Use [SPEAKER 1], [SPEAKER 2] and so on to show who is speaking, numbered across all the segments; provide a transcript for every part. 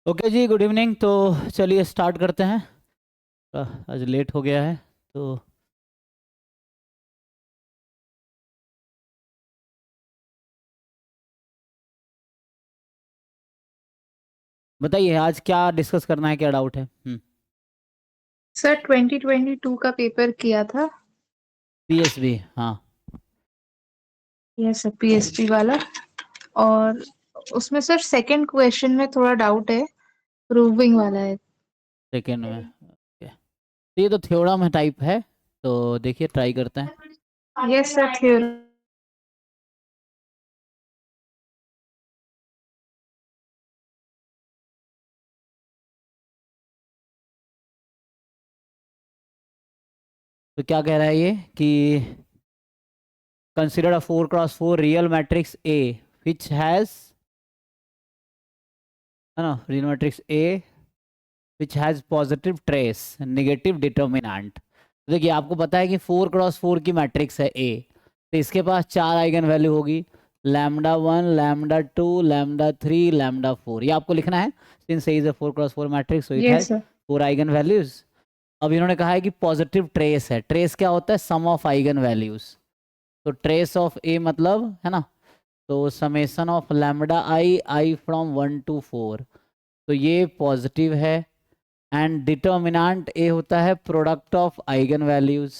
[SPEAKER 1] Okay जी, good evening. तो चलिए start करते हैं। आज लेट हो गया है तो बताइए आज क्या डिस्कस करना है, क्या डाउट है।
[SPEAKER 2] सर 2022 का पेपर किया था।
[SPEAKER 1] पीएसबी, हाँ।
[SPEAKER 2] यस सर, पीएसटी वाला। और उसमें सर सेकंड क्वेश्चन में थोड़ा डाउट है, प्रूविंग वाला है।
[SPEAKER 1] सेकेंड में okay। तो ये तो थ्योरम टाइप है, तो देखिए ट्राई करते हैं।
[SPEAKER 2] Yes sir, theory.
[SPEAKER 1] तो क्या कह रहा है ये कि consider a 4x4 real matrix A which has, है ना, real matrix A which has positive trace negative determinant. तो देखिए आपको पता है कि 4x4 की मैट्रिक्स है ए, तो इसके पास 4 आइगन वैल्यू होगी, λ1 λ2 λ3 λ4। ये आपको लिखना है since A is a 4x4 matrix, so it has
[SPEAKER 2] yes sir.
[SPEAKER 1] 4 eigen values. अब इन्होंने कहा है कि पॉजिटिव ट्रेस है। ट्रेस क्या होता है? सम ऑफ आइगन वैल्यूज। तो ट्रेस ऑफ ए मतलब, है ना, तो summation of λi from 1 to 4, तो ये पॉजिटिव है। एंड डिटर्मिनेंट ए होता है प्रोडक्ट ऑफ आइगन वैल्यूज,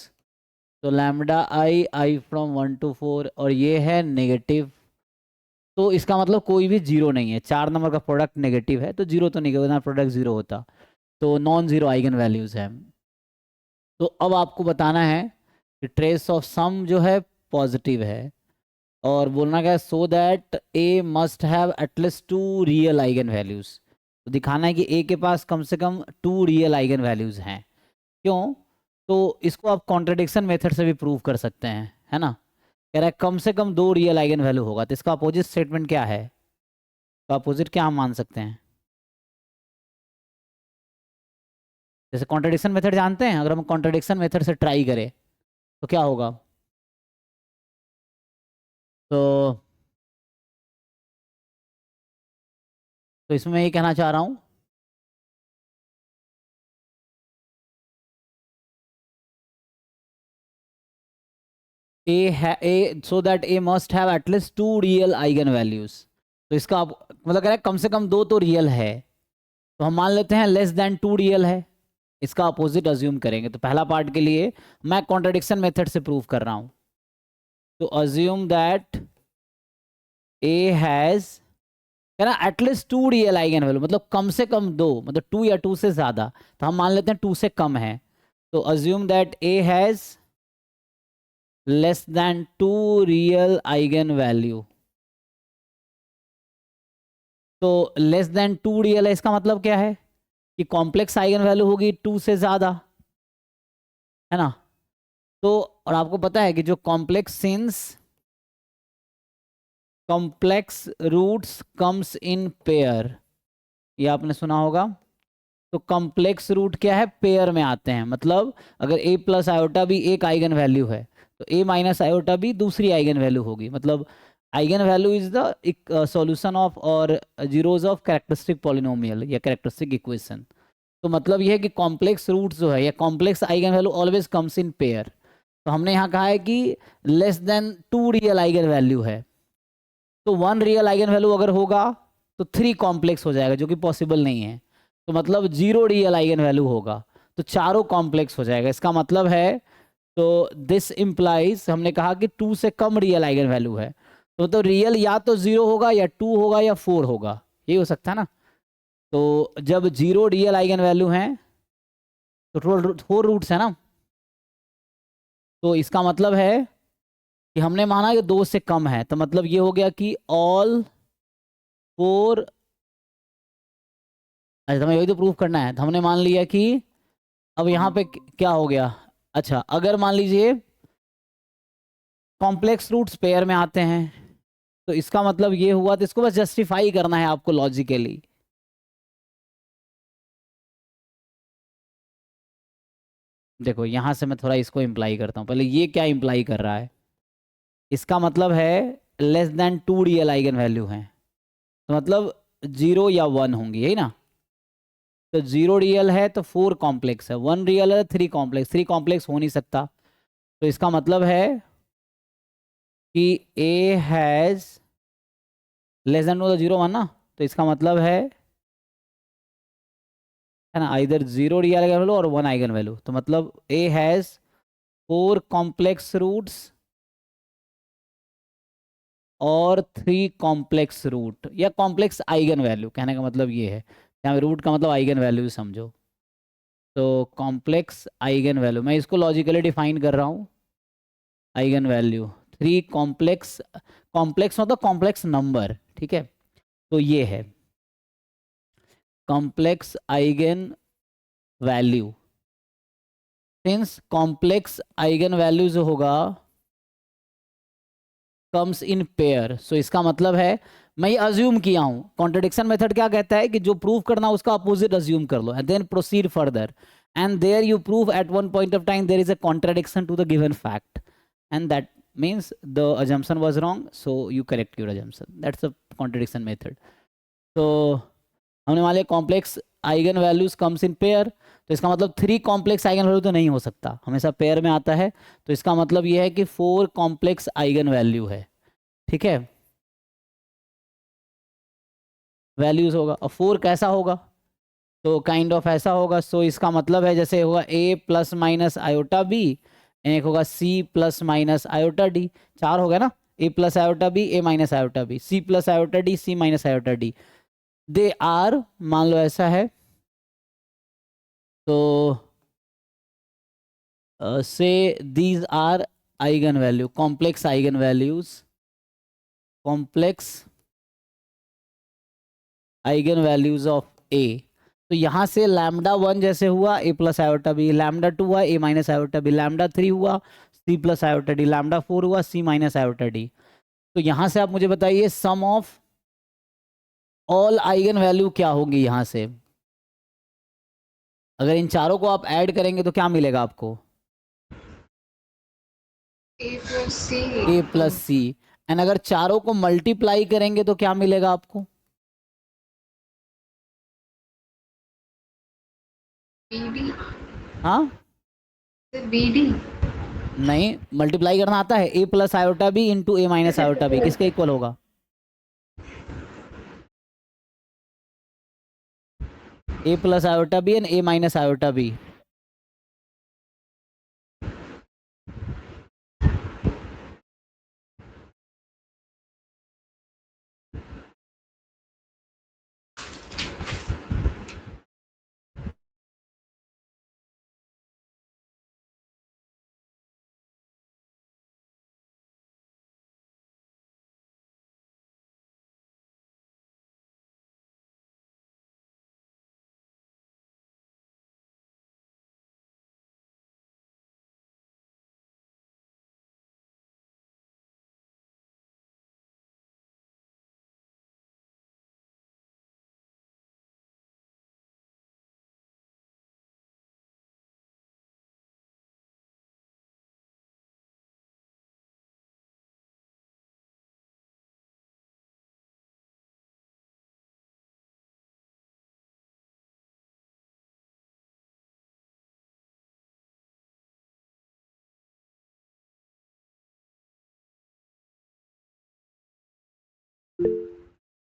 [SPEAKER 1] तो λi फ्रॉम 1 to 4, और ये है नेगेटिव। तो इसका मतलब कोई भी जीरो नहीं है। 4 नंबर का प्रोडक्ट नेगेटिव है तो जीरो तो नहीं होगा, प्रोडक्ट जीरो होता तो नॉन जीरो आइगन वैल्यूज है। तो अब आपको बताना है कि ट्रेस ऑफ सम जो है पॉजिटिव है, और बोलना क्या है, सो that A must have at least 2 real eigen values. तो दिखाना है कि ए के पास कम से कम 2 रियल आइगन वैल्यूज हैं। क्यों? तो इसको आप कॉन्ट्रडिक्शन मेथड से भी प्रूव कर सकते हैं, है ना। कह रहा है कम से कम 2 रियल आइगन वैल्यू होगा, तो इसका अपोजिट स्टेटमेंट क्या है? तो अपोजिट क्या हम मान सकते हैं? जैसे कॉन्ट्रडिक्शन मेथड जानते हैं, अगर हम कॉन्ट्रडिक्शन मेथड से ट्राई करें तो क्या होगा? तो इसमें मैं ये कहना चाह रहा हूँ, A so that A must have at least 2 real eigen values. तो इसका मतलब कह रहा है कम से कम 2 तो रियल है, तो हम मान लेते हैं लेस देन 2 रियल है। इसका अपोजिट अज्यूम करेंगे। तो पहला पार्ट के लिए मैं कॉन्ट्रडिक्शन मेथड से प्रूव कर रहा हूं। तो अज्यूम दैट ए हैज, है ना, एटलीस्ट 2 रियल आइगन वैल्यू, मतलब कम से कम 2, मतलब 2 या 2 से ज्यादा। तो हम मान लेते हैं 2 से कम है। तो assume that A has less than 2 real eigen value. तो लेस देन 2 रियल है, इसका मतलब क्या है कि कॉम्प्लेक्स आइगन वैल्यू होगी 2 से ज्यादा, है ना। तो और आपको पता है कि जो complex since complex roots comes in pair, ये आपने सुना होगा। तो कॉम्प्लेक्स रूट क्या है? पेयर में आते हैं। मतलब अगर a प्लस आयोटा भी एक आइगन वैल्यू है तो a माइनस आयोटा भी दूसरी आइगन वैल्यू होगी। मतलब eigen value is the solution of और जीरोज ऑफ कैरेक्टरिस्टिक पॉलिनोमियल या कैरेक्टरिस्टिक इक्वेशन। तो मतलब यह है कि कॉम्प्लेक्स रूट जो है या complex eigen value always comes in pair. तो हमने यहाँ कहा है कि less than 2 real eigen value है। तो 1 रियल आइगन वैल्यू अगर होगा तो 3 कॉम्प्लेक्स हो जाएगा, जो कि पॉसिबल नहीं है। तो मतलब 0 रियल आइगन वैल्यू होगा तो चारों कॉम्प्लेक्स हो जाएगा। इसका मतलब है, तो दिस इम्प्लाइज, हमने कहा कि 2 से कम रियल आइगन वैल्यू है, तो रियल या तो 0 होगा या 2 होगा या 4 होगा, ये हो सकता है ना। तो जब 0 रियल आइगन वैल्यू हैं तो टोटल 4 रूट्स है ना। तो इसका मतलब है कि हमने माना कि 2 से कम है, तो मतलब ये हो गया कि ऑल 4। अच्छा, हमें यही तो प्रूफ करना है। तो हमने मान लिया कि अब यहाँ पे क्या हो गया। अच्छा, अगर मान लीजिए कॉम्प्लेक्स रूट्स पेयर में आते हैं तो इसका मतलब ये हुआ, तो इसको बस जस्टिफाई करना है आपको लॉजिकली। देखो यहां से मैं थोड़ा इसको इंप्लाई करता हूं। पहले ये क्या इंप्लाई कर रहा है? इसका मतलब है less than 2 real eigen value हैं, तो मतलब 0 या 1 होंगी, यही ना। तो 0 रियल है तो 4 कॉम्प्लेक्स है, 1 रियल है 3 कॉम्प्लेक्स, 3 कॉम्प्लेक्स हो नहीं सकता। तो इसका मतलब है कि ए हैज लेस देन 0 1 ना, तो इसका मतलब है ना, आइदर 0 रियल आइगन वैल्यू और 1 आइगन वैल्यू। तो मतलब ए हैज 4 कॉम्प्लेक्स रूट्स और 3 कॉम्प्लेक्स रूट या कॉम्प्लेक्स आइगन वैल्यू, कहने का मतलब ये है, यहाँ रूट का मतलब आइगन वैल्यू समझो। तो कॉम्प्लेक्स आइगन वैल्यू मैं इसको लॉजिकली डिफाइन कर रहा हूँ, आइगन वैल्यू 3 कॉम्प्लेक्स, कॉम्प्लेक्स मतलब कॉम्प्लेक्स नंबर, ठीक है। तो ये है complex eigen value, since complex eigen value जो होगा कम्स इन पेयर, सो इसका मतलब है मैं ये अज्यूम किया हूं, कॉन्ट्रडिक्शन मेथड क्या कहता है कि जो प्रूव करना उसका अपोजिट अज्यूम कर लो and then proceed further, and there you prove at one point of time there is a contradiction to the given fact and that means the assumption was wrong, so you correct your assumption. That's a contradiction method. तो हमने मान लिया complex eigen values comes in pair, तो इसका मतलब 3 complex eigen value तो नहीं हो सकता, हमेशा पेयर में आता है। तो इसका मतलब यह है कि 4 कॉम्प्लेक्स आइगन वैल्यू है, ठीक है, वैल्यूज होगा। और 4 कैसा होगा, तो काइंड ऑफ ऐसा होगा। सो इसका मतलब है जैसे होगा A plus minus iota B, एक होगा C plus minus iota D, 4 हो गया ना, A plus iota B, A minus iota B, C plus iota D, C minus iota D. They are, मान लो ऐसा है, तो say these are eigen value, complex eigen values, complex eigen values of A. तो यहाँ से lambda 1 जैसे हुआ A plus iota B, lambda 2 हुआ ए माइनस आयोटा बी, लैम्डा 3 हुआ C plus iota D, lambda 4 हुआ सी माइनस आयोटा डी। तो यहाँ से आप मुझे बताइए सम ऑफ ऑल आइगन वैल्यू क्या होंगी यहाँ से, अगर इन चारों को आप ऐड करेंगे तो क्या मिलेगा आपको,
[SPEAKER 2] A plus C,
[SPEAKER 1] A plus C. And अगर चारों को मल्टीप्लाई करेंगे तो क्या मिलेगा आपको,
[SPEAKER 2] बी डी,
[SPEAKER 1] हाँ
[SPEAKER 2] बी डी।
[SPEAKER 1] नहीं, मल्टीप्लाई करना आता है, A plus iota B into A minus iota B किसके इक्वल होगा, A plus iota B and A minus iota B.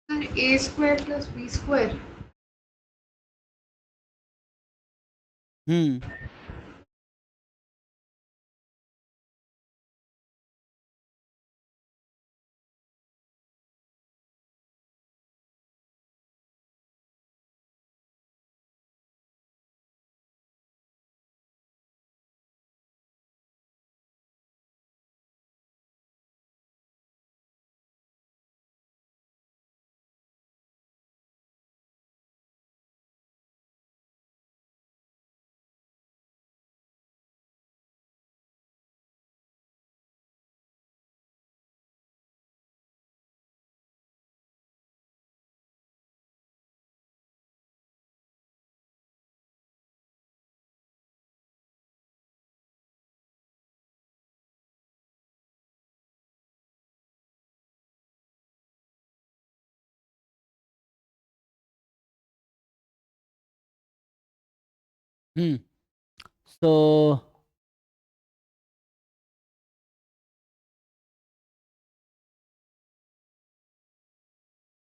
[SPEAKER 2] Sir A square plus B square.
[SPEAKER 1] Hmm, so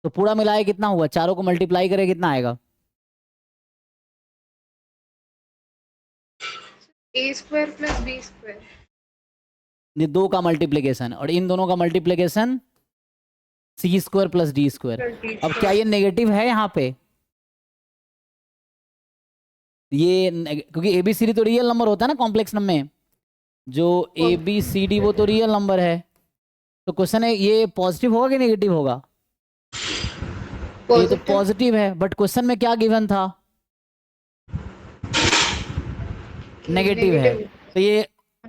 [SPEAKER 1] तो पूरा मिलाए कितना हुआ, चारों को मल्टीप्लाई करे कितना आएगा?
[SPEAKER 2] a² + b²।
[SPEAKER 1] ये दो का मल्टीप्लीकेशन और इन दोनों का मल्टीप्लीकेशन c² + d²। अब क्या ये नेगेटिव है यहाँ पे? ये क्योंकि ए बी सी डी तो रियल नंबर होता है ना कॉम्प्लेक्स नंबर में, जो ए बी सी डी वो तो रियल नंबर है। तो क्वेश्चन है ये पॉजिटिव होगा कि नेगेटिव होगा? ये तो पॉजिटिव है, बट क्वेश्चन में क्या गिवन था? नेगेटिव है। तो ये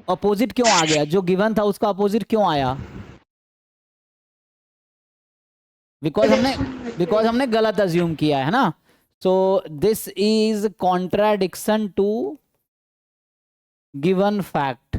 [SPEAKER 1] अपोजिट क्यों आ गया? जो गिवन था उसका अपोजिट क्यों आया? बिकॉज हमने गलत अज्यूम किया है ना। So this is contradiction to given fact.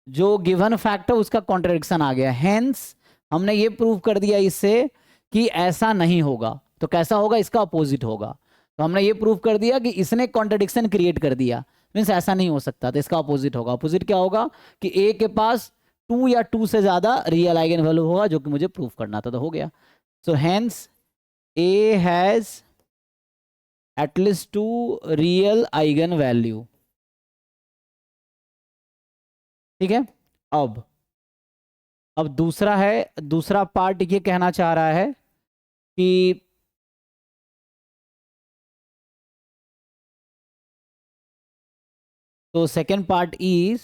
[SPEAKER 1] जो गिवन फैक्ट है उसका कॉन्ट्राडिक्शन आ गया, हेंस हमने ये प्रूव कर दिया इससे कि ऐसा नहीं होगा। तो कैसा होगा? इसका अपोजिट होगा। तो हमने ये प्रूव कर दिया कि इसने कॉन्ट्राडिक्शन क्रिएट कर दिया, मीन्स ऐसा नहीं हो सकता, तो इसका अपोजिट होगा। अपोजिट क्या होगा कि ए के पास 2 या 2 से ज्यादा रियल आइगन वैल्यू होगा, जो कि मुझे प्रूव करना था, तो हो गया। So hence A has at least 2 real eigen value. ठीक है। अब दूसरा है, दूसरा पार्ट ये कहना चाह रहा है कि तो सेकेंड पार्ट इज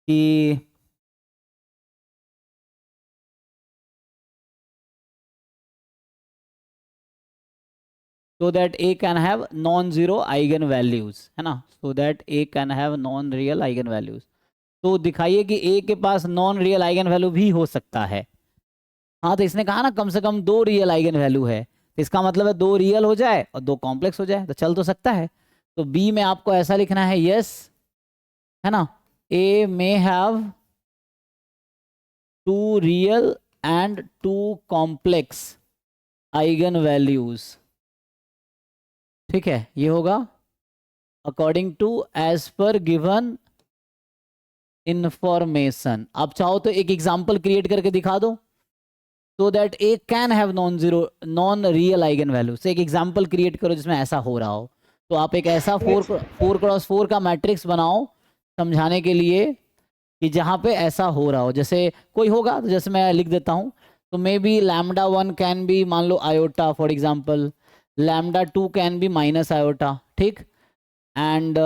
[SPEAKER 1] कि so that A can have non-zero eigen values, है ना, so that A can have non-real eigen values। तो दिखाइए कि A के पास नॉन रियल आइगन वैल्यू भी हो सकता है। हाँ, तो इसने कहा ना कम से कम 2 रियल आइगन वैल्यू है, तो इसका मतलब है 2 रियल हो जाए और 2 कॉम्प्लेक्स हो जाए, तो चल तो सकता है। तो बी में आपको ऐसा लिखना है, यस, है ना, A may have 2 real and 2 complex eigen values. ठीक है, ये होगा according to as per given information. आप चाहो तो एक एग्जांपल क्रिएट करके दिखा दो, so that A can have non real eigen value. Say एक एग्जांपल क्रिएट करो जिसमें ऐसा हो रहा हो। तो आप एक ऐसा 4x4 का मैट्रिक्स बनाओ समझाने के लिए कि जहां पे ऐसा हो रहा हो। जैसे कोई होगा, तो जैसे मैं लिख देता हूं, तो मे बी λ1 कैन बी, मान लो iota for example, λ2 can be minus iota, ठीक, एंड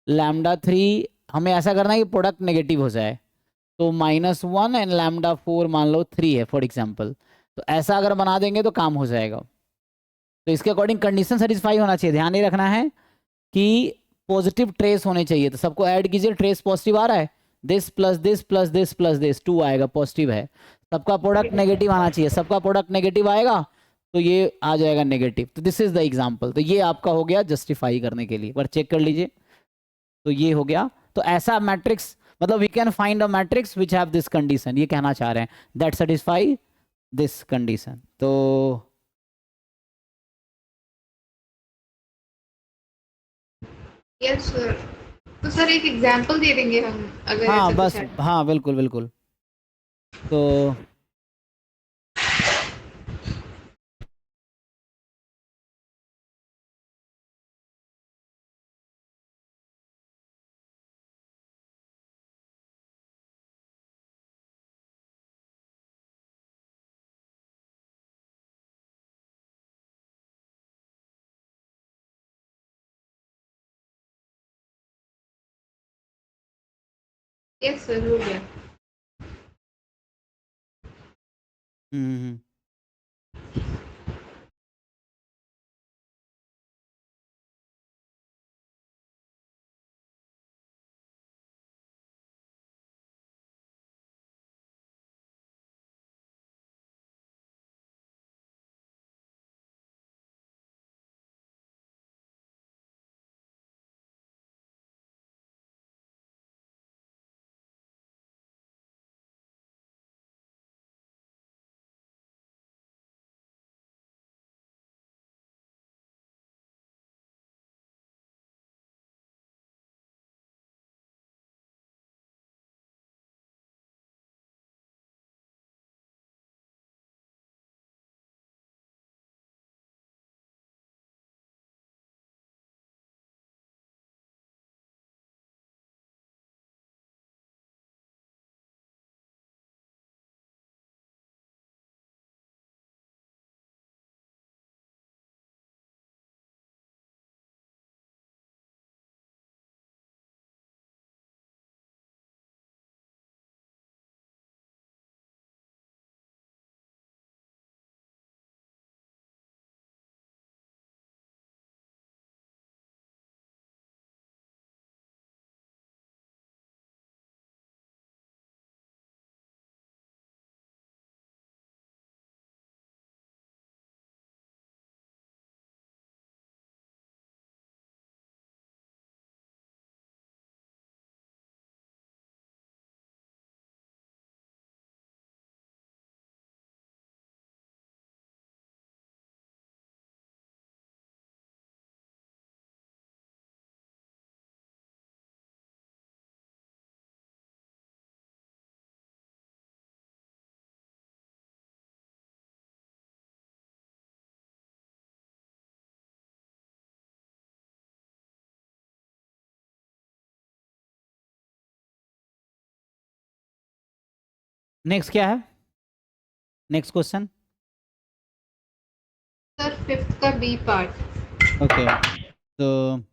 [SPEAKER 1] λ3 हमें ऐसा करना है कि प्रोडक्ट नेगेटिव हो जाए, तो -1 एंड λ4 मान लो 3 है फॉर एग्जाम्पल। तो ऐसा अगर बना देंगे तो काम हो जाएगा। तो इसके अकॉर्डिंग कंडीशन सेटिस्फाई होना चाहिए। ध्यान नहीं रखना है कि पॉजिटिव ट्रेस होने चाहिए। तो सबको ऐड कीजिए, ट्रेस पॉजिटिव आ रहा है, this plus this plus this plus this 2 आएगा, पॉजिटिव है। सबका प्रोडक्ट नेगेटिव आना चाहिए, सबका प्रोडक्ट नेगेटिव आएगा तो ये आ जाएगा नेगेटिव। तो दिस इज द एग्जाम्पल। तो ये आपका हो गया जस्टिफाई करने के लिए, पर चेक कर लीजिए। तो ये हो गया। तो ऐसा मैट्रिक्स, मतलब we can find a matrix which have this condition, ये कहना चाह रहे हैं, दैट सेटिस्फाई दिस कंडीशन। तो
[SPEAKER 2] यस सर। तो सर एक एग्जांपल दे देंगे हम, अगर
[SPEAKER 1] हाँ
[SPEAKER 2] ऐसा कुछ
[SPEAKER 1] बस,
[SPEAKER 2] है।
[SPEAKER 1] हाँ बिल्कुल बिल्कुल। तो
[SPEAKER 2] यस सर, हो गया।
[SPEAKER 1] हम्म। नेक्स्ट क्या है, नेक्स्ट क्वेश्चन।
[SPEAKER 2] सर फिफ्थ का बी पार्ट।
[SPEAKER 1] ओके, तो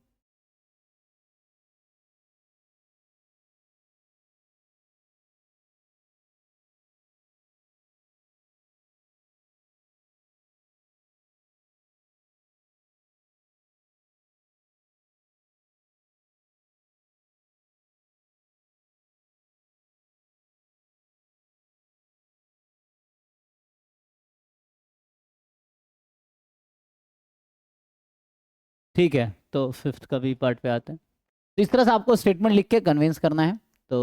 [SPEAKER 1] ठीक है, तो फिफ्थ का बी पार्ट पे आते हैं। तो इस तरह से आपको स्टेटमेंट लिख के कन्विंस करना है। तो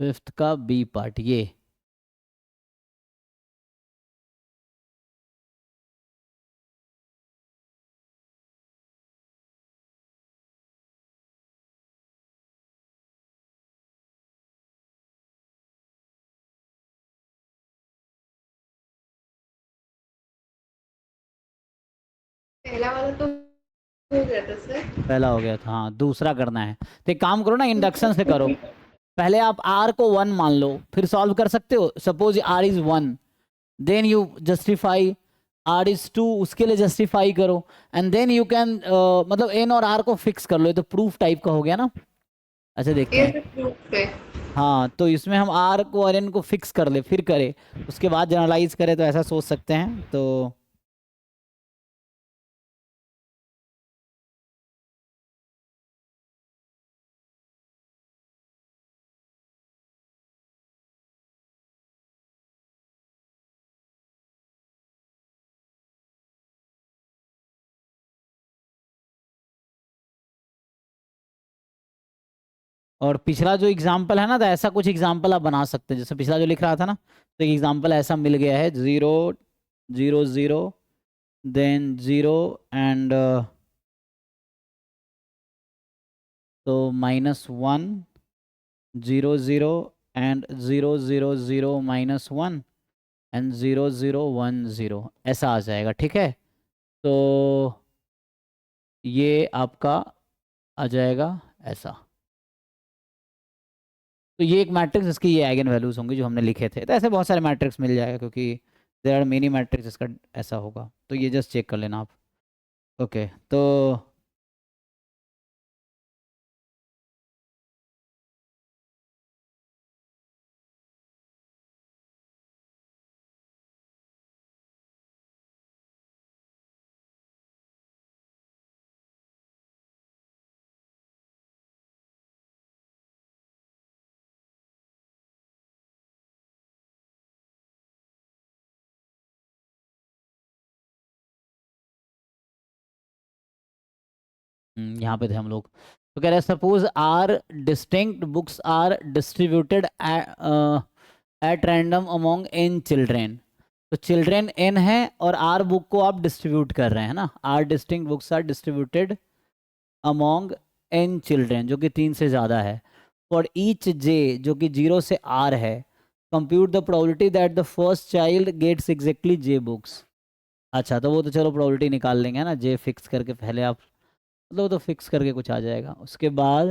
[SPEAKER 1] फिफ्थ का बी पार्ट ये,
[SPEAKER 2] पहला वाला तो हो गया था सर।
[SPEAKER 1] पहला हो गया था, हाँ दूसरा करना है। तो एक काम करो ना, इंडक्शन से करो। पहले आप r को 1 मान लो, फिर सॉल्व कर सकते हो। Suppose r is 1, then you justify r is 2, उसके लिए जस्टिफाई करो, एंड देन यू कैन मतलब n और r को फिक्स कर लो। ये तो प्रूफ टाइप का हो गया ना। अच्छा देखते
[SPEAKER 2] ये
[SPEAKER 1] हैं।
[SPEAKER 2] तो प्रूफ है।
[SPEAKER 1] हाँ, तो इसमें हम r को और n को फिक्स कर ले, फिर करें, उसके बाद जनरलाइज करें, तो ऐसा सोच सकते हैं। तो और पिछला जो एग्जाम्पल है ना, तो ऐसा कुछ एग्जाम्पल आप बना सकते हैं। जैसे पिछला जो लिख रहा था ना, तो एक एग्जाम्पल ऐसा मिल गया है, 0 0 0, देन 0 एंड तो -1 0 0 एंड 0 0 0 -1 एंड 0 0 1 0, ऐसा आ जाएगा। ठीक है, तो ये आपका आ जाएगा ऐसा। तो ये एक मैट्रिक्स, इसकी ये आइगन वैल्यूज होंगे जो हमने लिखे थे। तो ऐसे बहुत सारे मैट्रिक्स मिल जाएगा, क्योंकि देयर आर मेनी मैट्रिक्स, इसका ऐसा होगा। तो ये जस्ट चेक कर लेना आप। ओके, तो यहाँ पे थे हम लोग। तो कह रहे हैं suppose R distinct books are distributed at random among N children. तो चिल्ड्रेन एन है, और आर बुक को आप डिस्ट्रीब्यूट कर रहे हैं ना। R distinct books are distributed among N children, जो कि 3 से ज़्यादा है। फॉर ईच जे, जो कि 0 से आर है, compute the probability that the first child gets exactly J books. अच्छा, तो वो तो चलो प्रोबेबिलिटी निकाल लेंगे ना, जे फिक्स करके पहले आप, मतलब वो तो फिक्स करके कुछ आ जाएगा। उसके बाद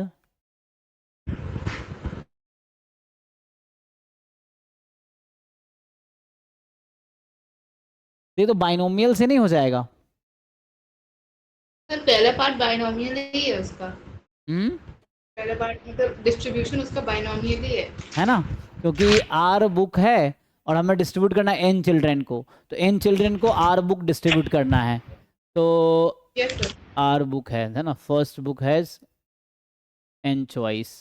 [SPEAKER 1] ये तो बाइनोमियल से नहीं हो जाएगा।
[SPEAKER 2] सर पहला पार्ट बाइनोमियल ही है उसका।
[SPEAKER 1] हम्म,
[SPEAKER 2] पहला पार्ट मतलब डिस्ट्रीब्यूशन उसका बाइनोमियल ही है।
[SPEAKER 1] है ना, क्योंकि आर बुक है और हमें डिस्ट्रीब्यूट करना है एन चिल्ड्रेन को, तो एन चिल्ड्रेन को आर बुक डिस्ट्रीब्यूट करना है। तो
[SPEAKER 2] यस सर।
[SPEAKER 1] आर बुक है ना, first book has an choice.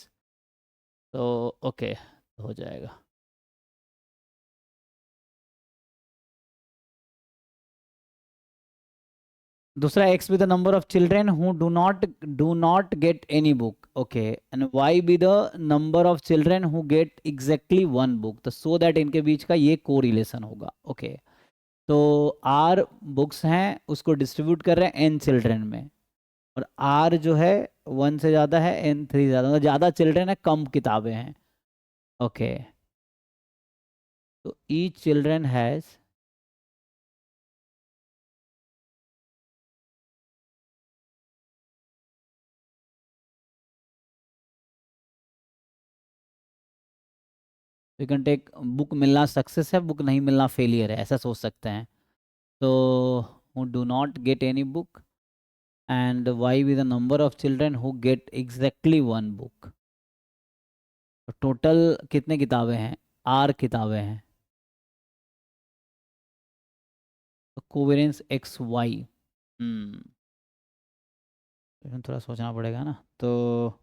[SPEAKER 1] तो ओके, हो जाएगा। दूसरा, x be the number of children who do not get any book, okay, and y be the number of children who get exactly one book, तो so that इनके बीच का ये correlation होगा। Okay, तो r बुक्स हैं, उसको distribute कर रहे हैं n चिल्ड्रन में, और r जो है 1 से ज़्यादा है, n 3 ज़्यादा, मतलब ज़्यादा चिल्ड्रन है, कम किताबें हैं। ओके, तो each children has you can take book मिलना सक्सेस है, बुक नहीं मिलना फेलियर है, ऐसा सोच सकते हैं। तो who do not get any book and Y with the number of children who get exactly one book. तो टोटल कितने किताबें हैं? आर किताबें हैं। तो कोवेरियंस एक्स वाई, इसमें थोड़ा सोचना पड़ेगा ना। तो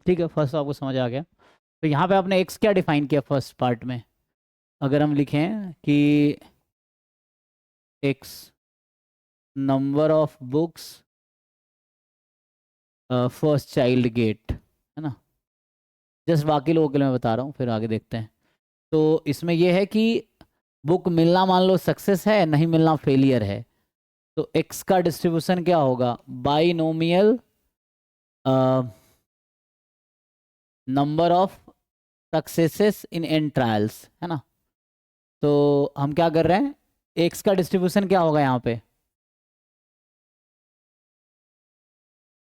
[SPEAKER 1] ठीक है, फर्स्ट आपको समझ आ गया। तो यहाँ पे आपने एक्स क्या डिफाइन किया फर्स्ट पार्ट में? अगर हम लिखें कि x number of books first child gate, है ना। जस्ट बाकी लोगों के लिए मैं बता रहा हूँ, फिर आगे देखते हैं। तो इसमें यह है कि बुक मिलना मान लो सक्सेस है, नहीं मिलना फेलियर है। तो एक्स का डिस्ट्रीब्यूशन क्या होगा? Binomial number of successes in an trials, है ना। तो हम क्या कर रहे हैं, एक्स का डिस्ट्रीब्यूशन क्या होगा यहाँ पे?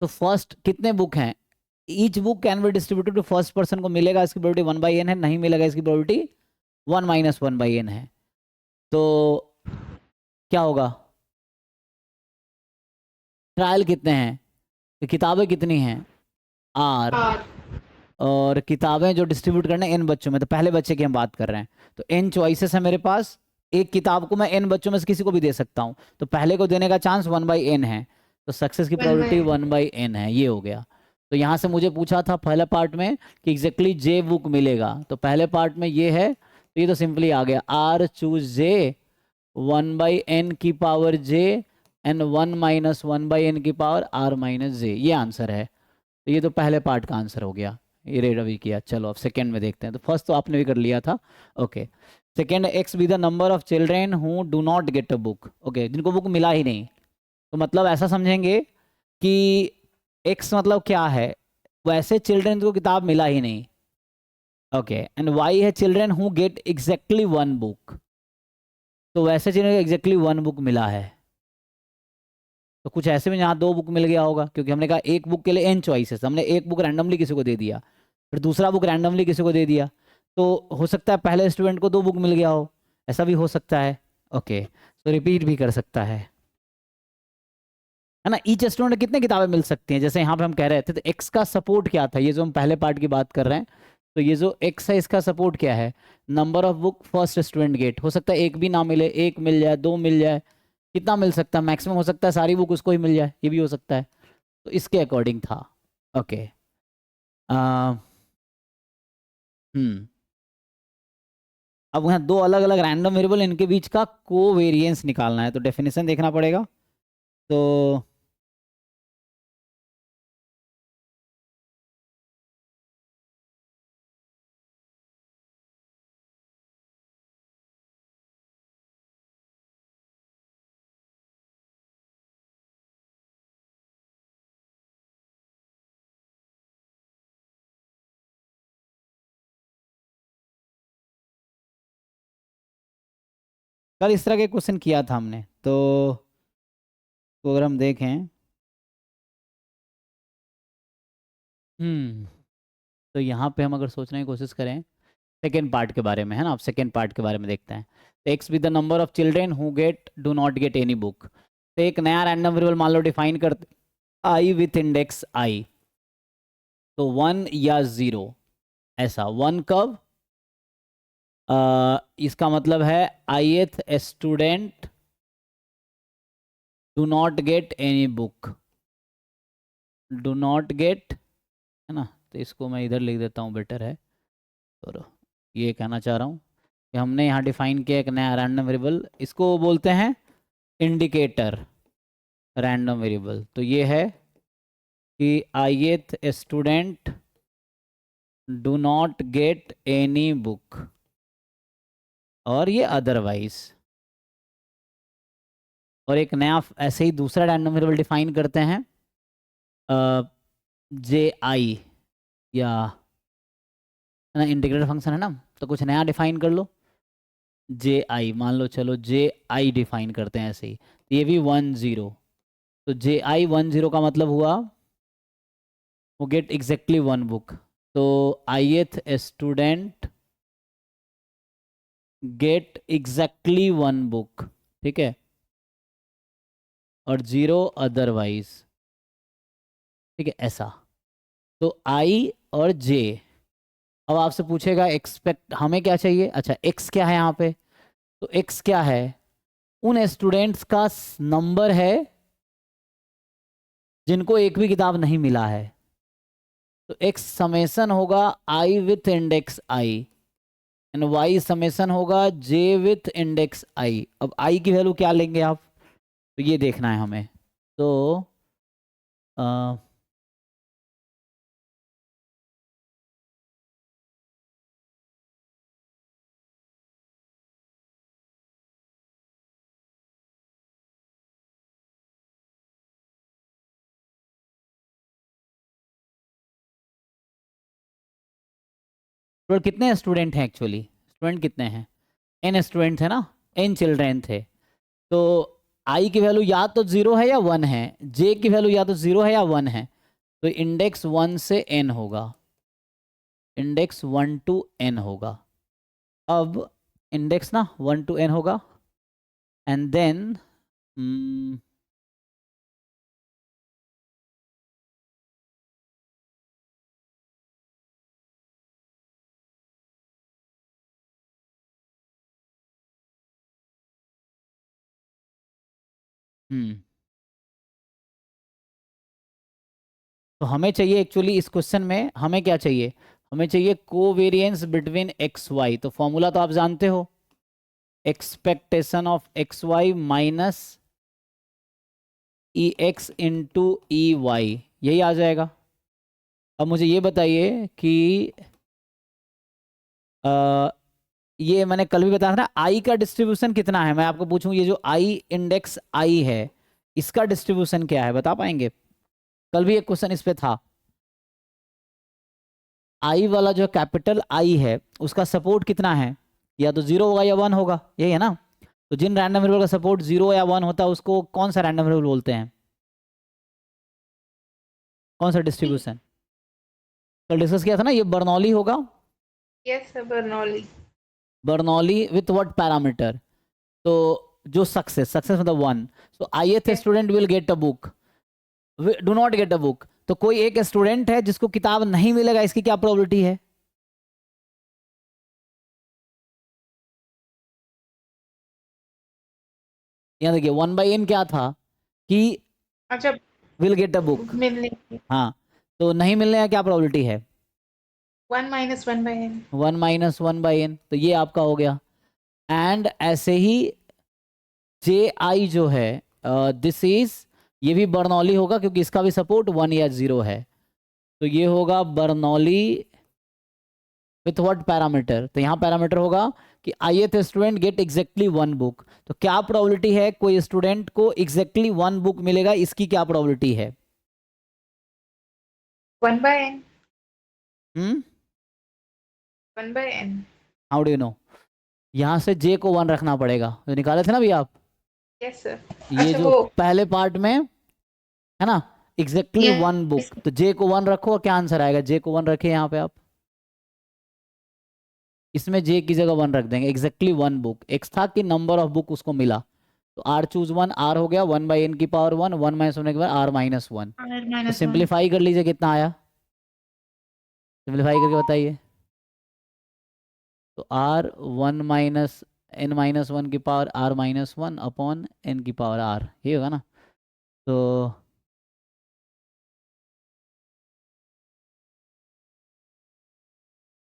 [SPEAKER 1] तो फर्स्ट कितने बुक हैं? Each book can be distributed to first person को मिलेगा, इसकी प्रोबेबिलिटी 1/n है, नहीं मिलेगा इसकी प्रोबेबिलिटी 1 - 1/n है। तो क्या होगा? ट्रायल कितने हैं? तो किताबें कितनी हैं? आर। और किताबें जो डिस्ट्रीब्यूट करने एन बच्चों में, तो पहले बच्चे की हम बात कर रहे हैं। तो एन चॉइसेस है मेरे पास, एक किताब को मैं एन बच्चों में से किसी को भी दे सकता हूँ, तो पहले को देने का चांस 1/n है। तो सक्सेस की प्रोबेबिलिटी 1/n है, ये हो गया। तो यहाँ से मुझे पूछा था पहले पार्ट में कि एग्जैक्टली जे बुक मिलेगा, तो पहले पार्ट में ये है, तो ये तो सिंपली आ गया आर चूज जे 1/n की पावर जे एंड 1 - 1/n की पावर आर माइनस जे, ये आंसर है। तो ये तो पहले पार्ट का आंसर हो गया, ये रेड अभी किया। चलो अब सेकंड में देखते हैं। तो फर्स्ट तो आपने भी कर लिया था, okay. Second, x be the number of children who do not get a book, okay, जिनको बुक मिला ही नहीं। तो मतलब ऐसा समझेंगे कि एक्स मतलब क्या है, वैसे चिल्ड्रेन को किताब मिला ही नहीं, ओके। एंड वाई है children who get exactly one book, तो वैसे चिल्ड्रेन को एग्जैक्टली वन बुक मिला है। तो कुछ ऐसे में यहाँ दो बुक मिल गया होगा, क्योंकि हमने कहा एक बुक के लिए एन चॉइसेस, हमने एक बुक रैंडमली किसी को दे दिया, फिर दूसरा बुक रैंडमली किसी को दे दिया। तो हो सकता है पहले स्टूडेंट को दो बुक मिल गया हो, ऐसा भी हो सकता है, ओके। तो रिपीट भी कर सकता है ना। ईच स्टूडेंट कितने किताबें मिल सकती हैं, जैसे यहाँ पे हम कह रहे थे। तो एक्स का सपोर्ट क्या था, ये जो हम पहले पार्ट की बात कर रहे हैं, तो ये जो एक्स है इसका सपोर्ट क्या है? Number of book first student gate. हो सकता है एक भी ना मिले, एक मिल जाए, दो मिल जाए, कितना मिल सकता है? मैक्सिमम हो सकता है सारी बुक उसको ही मिल जाए, ये भी हो सकता है। तो इसके अकॉर्डिंग था, ओके। हम्म अब यहाँ दो अलग अलग रैंडम वेरिएबल, इनके बीच का कोवेरिएंस निकालना है, तो डेफिनेशन देखना पड़ेगा। तो कल इस तरह के क्वेश्चन किया था हमने, तो अगर हम देखें, हम्म तो यहाँ पे हम अगर सोचने की कोशिश करें सेकेंड पार्ट के बारे में, है ना। अब सेकेंड पार्ट के बारे में देखते हैं। तो x with the number of children who get do not get any book. तो एक नया रैंडम वेरिएबल मान लो डिफाइन करते आई विथ इंडेक्स आई, तो 1 या 0, ऐसा 1 कब, इसका मतलब है ith student do not get any book, do not gate, है ना, तो इसको मैं इधर लिख देता हूँ, बेटर है। और ये कहना चाह रहा हूँ कि हमने यहाँ डिफाइन किया एक नया रैंडम वेरिएबल, इसको बोलते हैं इंडिकेटर रैंडम वेरिएबल। तो ये है कि ith student do not get any book, और ये अदरवाइज। और एक नया ऐसे ही दूसरा रैंडम वेरिएबल डिफाइन करते हैं जे आई, या ना इंटीग्रेटर फंक्शन है ना, तो कुछ नया डिफाइन कर लो, जे आई मान लो, चलो जे आई डिफाइन करते हैं ऐसे ही, ये भी 1 0, तो जे आई 1 0 का मतलब हुआ वो गेट एग्जैक्टली 1 बुक, तो ith student gate exactly 1 book, ठीक है, और 0 अदरवाइज, ठीक है, ऐसा। तो आई और जे, अब आपसे पूछेगा एक्सपेक्ट हमें क्या चाहिए, अच्छा एक्स क्या है यहाँ पे, तो एक्स क्या है, उन स्टूडेंट्स का नंबर है जिनको एक भी किताब नहीं मिला है, तो एक्स समेसन होगा I with index I, and Y summation होगा जे विथ इंडेक्स आई। अब आई की वैल्यू क्या लेंगे आप, तो ये देखना है हमें, तो आ, तो कितने स्टूडेंट हैं एक्चुअली, स्टूडेंट कितने हैं, एन स्टूडेंट है ना, एन चिल्ड्रेन थे, तो आई की वैल्यू या तो 0 है या 1 है, जे की वैल्यू या तो 0 है या 1 है, तो इंडेक्स 1 से एन होगा, इंडेक्स 1 टू एन होगा। अब इंडेक्स ना 1 टू एन होगा, एंड देन तो हमें चाहिए एक्चुअली इस क्वेश्चन में, हमें क्या चाहिए, हमें चाहिए कोवेरिएंस बिटवीन एक्स वाई, तो फॉर्मूला तो आप जानते हो, expectation of X Y minus E X into E Y, यही आ जाएगा। अब मुझे ये बताइए कि ये मैंने कल भी बताया था ना, आई का डिस्ट्रीब्यूशन कितना है, मैं आपको पूछूं ये जो आई इंडेक्स आई है इसका डिस्ट्रीब्यूशन क्या है, बता पाएंगे, कल भी एक क्वेश्चन इस पे था। आई वाला जो कैपिटल आई है उसका सपोर्ट कितना है, या तो 0 होगा या 1 होगा, यही है ना, तो जिन रैंडम वेरिएबल का सपोर्ट 0 या 1 होता है उसको कौन सा रैंडम वेरिएबल बोलते हैं, कौन सा डिस्ट्रीब्यूशन, कल डिस्कस किया था ना, ये बर्नौली होगा,
[SPEAKER 2] yes sir, Bernoulli.
[SPEAKER 1] Bernoulli with what parameter, तो जो सक्सेस, सक्सेस मतलब 1, सो ith student will get a book, do not get a book, तो कोई एक स्टूडेंट है जिसको किताब नहीं मिलेगा, इसकी क्या प्रोबेबिलिटी है, यहाँ देखिए 1/n क्या था कि
[SPEAKER 2] अच्छा,
[SPEAKER 1] will get a book,
[SPEAKER 2] book मिलने की
[SPEAKER 1] हाँ, तो नहीं मिलने का क्या प्रोबेबिलिटी है,
[SPEAKER 2] 1 - 1/n।
[SPEAKER 1] 1 - 1/n, तो ये आपका हो गया। एंड ऐसे ही जे आई जो है, दिस इज, ये भी बर्नौली होगा क्योंकि इसका भी सपोर्ट 1 या 0 है, तो ये होगा बर्नौली विथ व्हाट पैरामीटर, तो यहाँ पैरामीटर होगा कि ith student gate exactly 1 book, तो क्या प्रोबेबिलिटी है कोई स्टूडेंट को एग्जैक्टली 1 बुक मिलेगा, इसकी क्या प्रोबेबिलिटी है,
[SPEAKER 2] 1/n।
[SPEAKER 1] Hmm,
[SPEAKER 2] 1/n।
[SPEAKER 1] How do you know, यहाँ से जे को 1 रखना पड़ेगा, जो निकाले थे ना अभी आप,
[SPEAKER 2] यस सर।
[SPEAKER 1] ये
[SPEAKER 2] अच्छा
[SPEAKER 1] जो
[SPEAKER 2] वो,
[SPEAKER 1] पहले पार्ट में है ना, एग्जैक्टली 1
[SPEAKER 2] यस।
[SPEAKER 1] बुक, तो जे को 1 रखो, क्या आंसर आएगा, जे को 1 रखे यहाँ पे आप, इसमें जे की जगह 1 रख देंगे, एग्जैक्टली 1 बुक, एक्स था कि नंबर ऑफ बुक उसको मिला, तो आर चूज वन, आर हो गया 1/n की पावर 1, 1 माइनस होने के बाद आर माइनस 1।
[SPEAKER 2] R
[SPEAKER 1] तो
[SPEAKER 2] -1
[SPEAKER 1] सिंप्लीफाई कर लीजिए, कितना आया, सिंप्लीफाई करके बताइए। तो आर 1 माइनस n माइनस 1 की power R minus 1 upon n की पावर आर, ये होगा ना। तो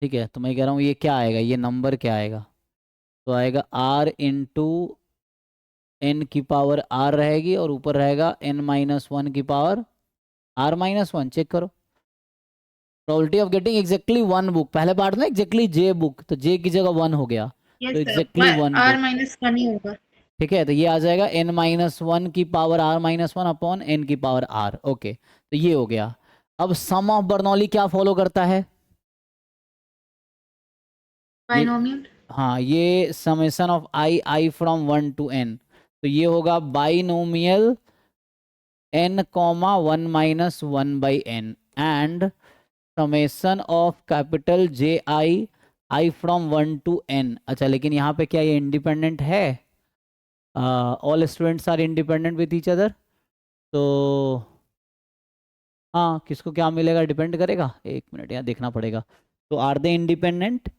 [SPEAKER 1] ठीक है, तो मैं कह रहा हूँ ये क्या आएगा, ये नंबर क्या आएगा, तो आएगा r इंटू n की पावर r रहेगी और ऊपर रहेगा n माइनस 1 की पावर r माइनस 1। चेक करो, probability of getting exactly one book, पहले पार्ट में एग्जैक्टली जे बुक, तो जे की जगह 1 हो गया,
[SPEAKER 2] यस
[SPEAKER 1] तो
[SPEAKER 2] sir,
[SPEAKER 1] exactly one
[SPEAKER 2] R
[SPEAKER 1] book.
[SPEAKER 2] -1 ही होगा।
[SPEAKER 1] ठीक है, तो ये आ जाएगा n माइनस 1 की power r minus 1 upon n की पावर r। ओके, तो ये हो गया। अब सम ऑफ बर्नौली क्या फॉलो करता है, ये,
[SPEAKER 2] बाइनोमियल।
[SPEAKER 1] हाँ, ये summation of i from 1 to n, तो ये होगा binomial n comma 1 minus 1 by n and summation of capital j i from 1 to n। अच्छा, लेकिन यहाँ पे क्या ये इंडिपेंडेंट है, all students are independent with each other, तो हाँ, किसको क्या मिलेगा डिपेंड करेगा, एक मिनट यहाँ देखना पड़ेगा। तो आर दे इंडिपेंडेंट,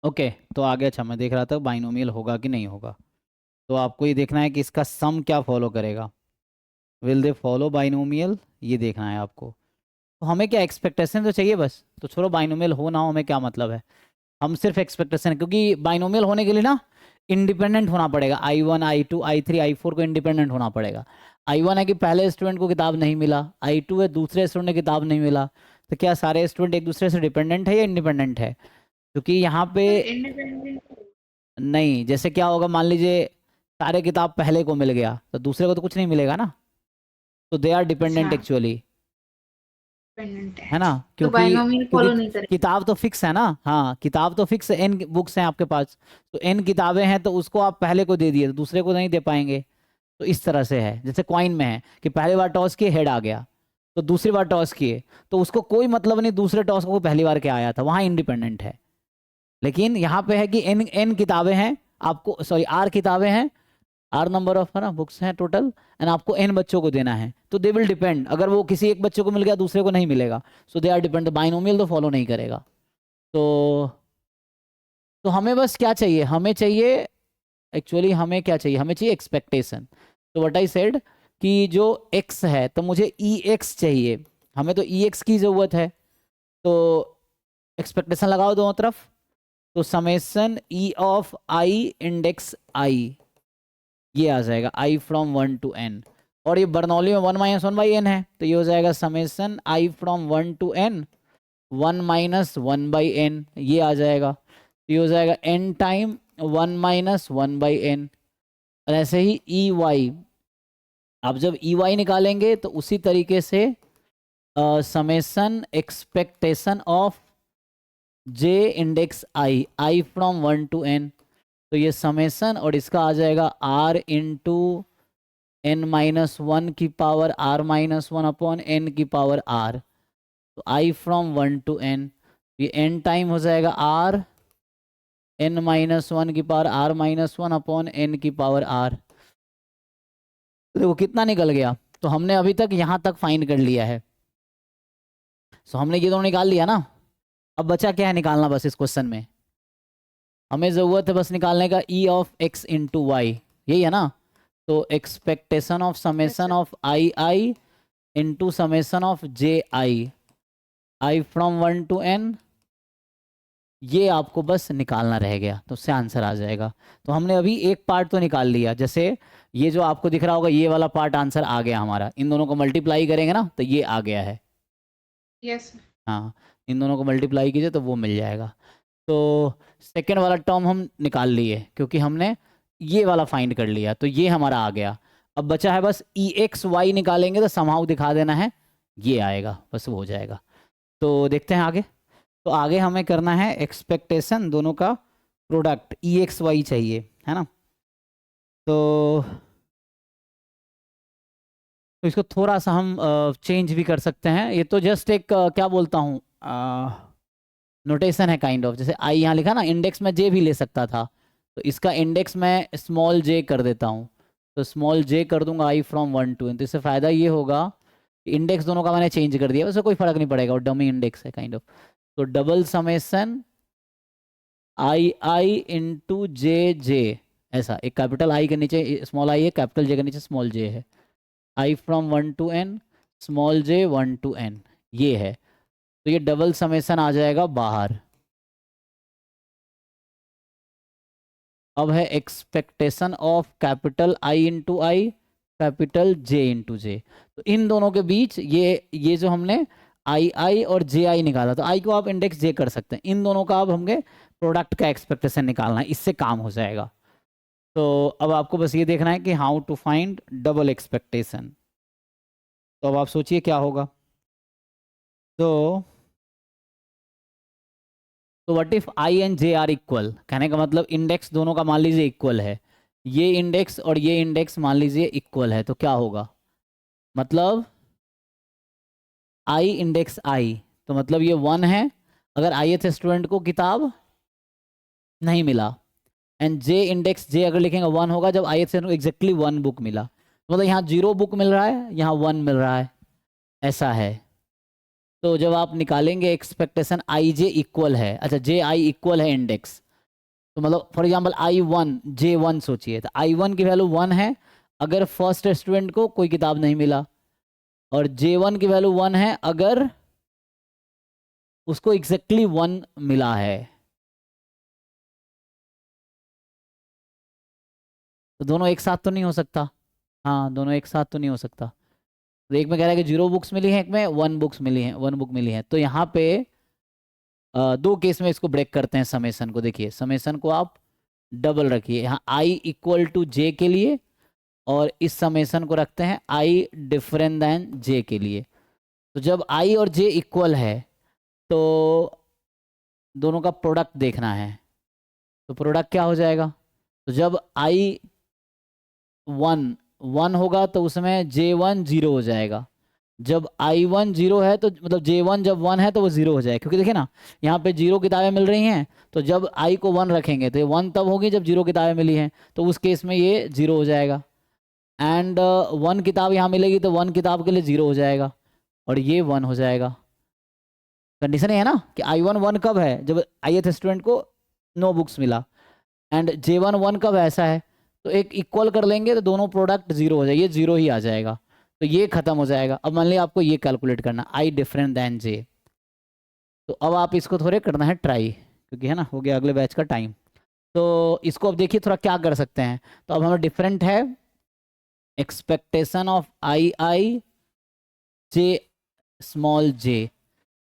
[SPEAKER 1] ओके, तो आगे, अच्छा मैं देख रहा था बाइनोमियल होगा कि नहीं होगा, तो आपको ये देखना है कि इसका सम क्या फॉलो करेगा, विल दे फॉलो बाइनोमियल, ये देखना है आपको। तो हमें क्या एक्सपेक्टेशन तो चाहिए बस, तो छोड़ो बाइनोमियल हो ना हो हमें क्या मतलब है, हम सिर्फ एक्सपेक्टेशन, क्योंकि बाइनोमियल होने के लिए ना इंडिपेंडेंट होना पड़ेगा, I1 I2 I3 I4 को इंडिपेंडेंट होना पड़ेगा। I1 है कि पहले स्टूडेंट को किताब नहीं मिला, I2 है दूसरे स्टूडेंट ने किताब नहीं मिला, तो क्या सारे स्टूडेंट एक दूसरे से डिपेंडेंट है या इंडिपेंडेंट है, क्योंकि यहाँ पे
[SPEAKER 2] सर इंडिपेंडेंट।
[SPEAKER 1] नहीं, जैसे क्या होगा, मान लीजिए सारे किताब पहले को मिल गया तो दूसरे को तो कुछ नहीं मिलेगा ना, तो दे आर डिपेंडेंट
[SPEAKER 2] अच्छा,
[SPEAKER 1] एक्चुअली,
[SPEAKER 2] डिपेंडेंट
[SPEAKER 1] है
[SPEAKER 2] है,
[SPEAKER 1] ना,
[SPEAKER 2] तो
[SPEAKER 1] क्योंकि
[SPEAKER 2] बाइनोमियल
[SPEAKER 1] क्योंकि
[SPEAKER 2] फॉलो नहीं करेगा।
[SPEAKER 1] किताब तो फिक्स है ना, हाँ किताब तो फिक्स है, एन बुक्स हैं आपके पास, तो एन किताबें हैं, तो उसको आप पहले को दे दिए तो दूसरे को नहीं दे पाएंगे। तो इस तरह से है, जैसे क्वाइन में है कि पहली बार टॉस किए हेड आ गया, तो दूसरी बार टॉस किए तो उसको कोई मतलब नहीं दूसरे टॉस को पहली बार क्या आया था, वहां इंडिपेंडेंट है। लेकिन यहाँ पे है कि एन एन किताबें हैं, आपको सॉरी आर किताबें हैं, आर नंबर ऑफ है ना बुक्स हैं टोटल, एंड आपको एन बच्चों को देना है, तो दे विल डिपेंड, अगर वो किसी एक बच्चे को मिल गया दूसरे को नहीं मिलेगा, सो दे आर डिपेंड, बाइनोमियल तो फॉलो नहीं करेगा। तो हमें बस क्या चाहिए, हमें चाहिए एक्चुअली, हमें क्या चाहिए, हमें चाहिए एक्सपेक्टेशन। तो व्हाट आई सेड कि जो x है तो मुझे ई एक्स चाहिए, हमें तो ई एक्स की ज़रूरत है, तो एक्सपेक्टेशन लगाओ दोनों तरफ, तो summation E of i index आई ये आ जाएगा i फ्रॉम 1 to n। और ये बर्नौली में 1 माइनस 1/n है, तो ये हो जाएगा summation i from 1 to n 1 minus 1/n, ये आ जाएगा। तो ये हो जाएगा n टाइम 1 माइनस 1/n। और ऐसे ही ई वाई, आप जब ई वाई निकालेंगे तो उसी तरीके से summation expectation of J index I from 1 to n, तो ये समेसन और इसका आ जाएगा r इंटू n माइनस 1 की power r minus 1 upon n की पावर r। तो i फ्रॉम 1 to n, ये n टाइम हो जाएगा r n माइनस 1 की power r minus 1 upon n की पावर r। तो देखो कितना निकल गया। तो हमने अभी तक यहाँ तक फाइंड कर लिया है। सो हमने ये दोनों निकाल लिया ना। अब बचा क्या है निकालना बस इस क्वेश्चन में, हमें ज़रूरत है बस निकालने का e of x into Y, यही है ना। तो expectation of summation of I into summation of J I from 1 to n, ये आपको बस निकालना रह गया, तो उससे आंसर आ जाएगा। तो हमने अभी एक पार्ट तो निकाल लिया, जैसे ये जो आपको दिख रहा होगा ये वाला पार्ट आंसर आ गया हमारा। इन दोनों को मल्टीप्लाई करेंगे ना तो ये आ गया है।
[SPEAKER 2] यस।
[SPEAKER 1] हाँ, इन दोनों को मल्टीप्लाई कीजिए तो वो मिल जाएगा। तो सेकेंड वाला टर्म हम निकाल लिए क्योंकि हमने ये वाला फाइंड कर लिया, तो ये हमारा आ गया। अब बचा है बस ई एक्स वाई निकालेंगे तो समहाउ दिखा देना है, ये आएगा, बस वो हो जाएगा। तो देखते हैं आगे। तो आगे हमें करना है एक्सपेक्टेशन दोनों का प्रोडक्ट, ई एक्स वाई चाहिए, है ना। तो इसको थोड़ा सा हम चेंज भी कर सकते हैं। ये तो जस्ट एक क्या बोलता हूँ नोटेशन है काइंड ऑफ। जैसे आई यहाँ लिखा ना, इंडेक्स में जे भी ले सकता था, तो इसका इंडेक्स मैं स्मॉल जे कर देता हूँ। तो स्मॉल जे कर दूंगा आई फ्रॉम 1 to n। तो इससे फ़ायदा ये होगा कि इंडेक्स दोनों का मैंने चेंज कर दिया, वैसे कोई फ़र्क नहीं पड़ेगा, और डमी इंडेक्स है काइंड ऑफ। तो डबल समेसन आई इंटू जे, ऐसा एक कैपिटल आई के नीचे स्मॉल आई है, कैपिटल जे के नीचे स्मॉल जे है। I from 1 to n small j 1 to n, ये है। तो ये डबल समेसन आ जाएगा बाहर। अब है expectation of capital I into i capital J into j. तो इन दोनों के बीच ये जो हमने आई और जे आई निकाला, तो आई को आप इंडेक्स जे कर सकते हैं। इन दोनों का अब हमें प्रोडक्ट का एक्सपेक्टेशन निकालना है, इससे काम हो जाएगा। तो अब आपको बस ये देखना है कि how to find double expectation. तो अब आप सोचिए क्या होगा। तो what if I and J are equal, कहने का मतलब इंडेक्स दोनों का मान लीजिए इक्वल है, ये इंडेक्स और ये इंडेक्स मान लीजिए इक्वल है, तो क्या होगा। मतलब आई इंडेक्स आई, तो मतलब ये 1 है अगर ith स्टूडेंट को किताब नहीं मिला, एंड जे इंडेक्स जे अगर लिखेंगे 1 होगा जब ith स्टूडेंट को एग्जैक्टली 1 बुक मिला। तो मतलब यहाँ 0 बुक मिल रहा है, यहाँ 1 मिल रहा है, ऐसा है। तो जब आप निकालेंगे एक्सपेक्टेशन आई जे इक्वल है, अच्छा जे आई इक्वल है इंडेक्स, तो मतलब फॉर एग्जांपल i1 j1 सोचिए, तो i1 की वैल्यू 1 है अगर फर्स्ट स्टूडेंट को कोई किताब नहीं मिला, और j1 की वैल्यू 1 है अगर उसको एग्जैक्टली 1 मिला है। तो दोनों एक साथ तो नहीं हो सकता, हाँ दोनों एक साथ तो नहीं हो सकता। तो एक में कह रहा है कि 0 बुक्स मिली हैं, एक में 1 बुक्स मिली हैं, 1 बुक मिली है। तो यहाँ पे दो केस में इसको ब्रेक करते हैं समेसन को। देखिए समेसन को आप डबल रखिए, यहाँ आई इक्वल टू जे के लिए, और इस समेसन को रखते हैं आई डिफरेंट देन जे के लिए। तो जब आई और जे इक्वल है तो दोनों का प्रोडक्ट देखना है। तो प्रोडक्ट क्या हो जाएगा, तो जब आई 1 होगा तो उसमें J1 0 हो जाएगा। जब I1 0 है तो मतलब J1 जब 1 है तो वो 0 हो जाएगा, क्योंकि देखिए ना यहाँ पे 0 किताबें मिल रही हैं, तो जब I को 1 रखेंगे तो ये 1 तब होगी जब 0 किताबें मिली हैं, तो उस केस में ये 0 हो जाएगा। एंड 1 किताब यहाँ मिलेगी तो 1 किताब के लिए 0 हो जाएगा, और ये 1 हो जाएगा। कंडीशन ये है ना कि I1 1 कब है, जब ith स्टूडेंट को नो बुक्स मिला, एंड J1 1 कब ऐसा है, तो एक इक्वल कर लेंगे तो दोनों प्रोडक्ट 0 हो जाएगा, ये 0 ही आ जाएगा, तो ये खत्म हो जाएगा। अब मान लिया आपको ये कैलकुलेट करना आई डिफरेंट दैन जे, तो अब आप इसको थोड़े करना है ट्राई, क्योंकि है ना हो गया अगले बैच का टाइम। तो इसको अब देखिए थोड़ा क्या कर सकते हैं। तो अब हमें डिफरेंट है expectation of I J small जे,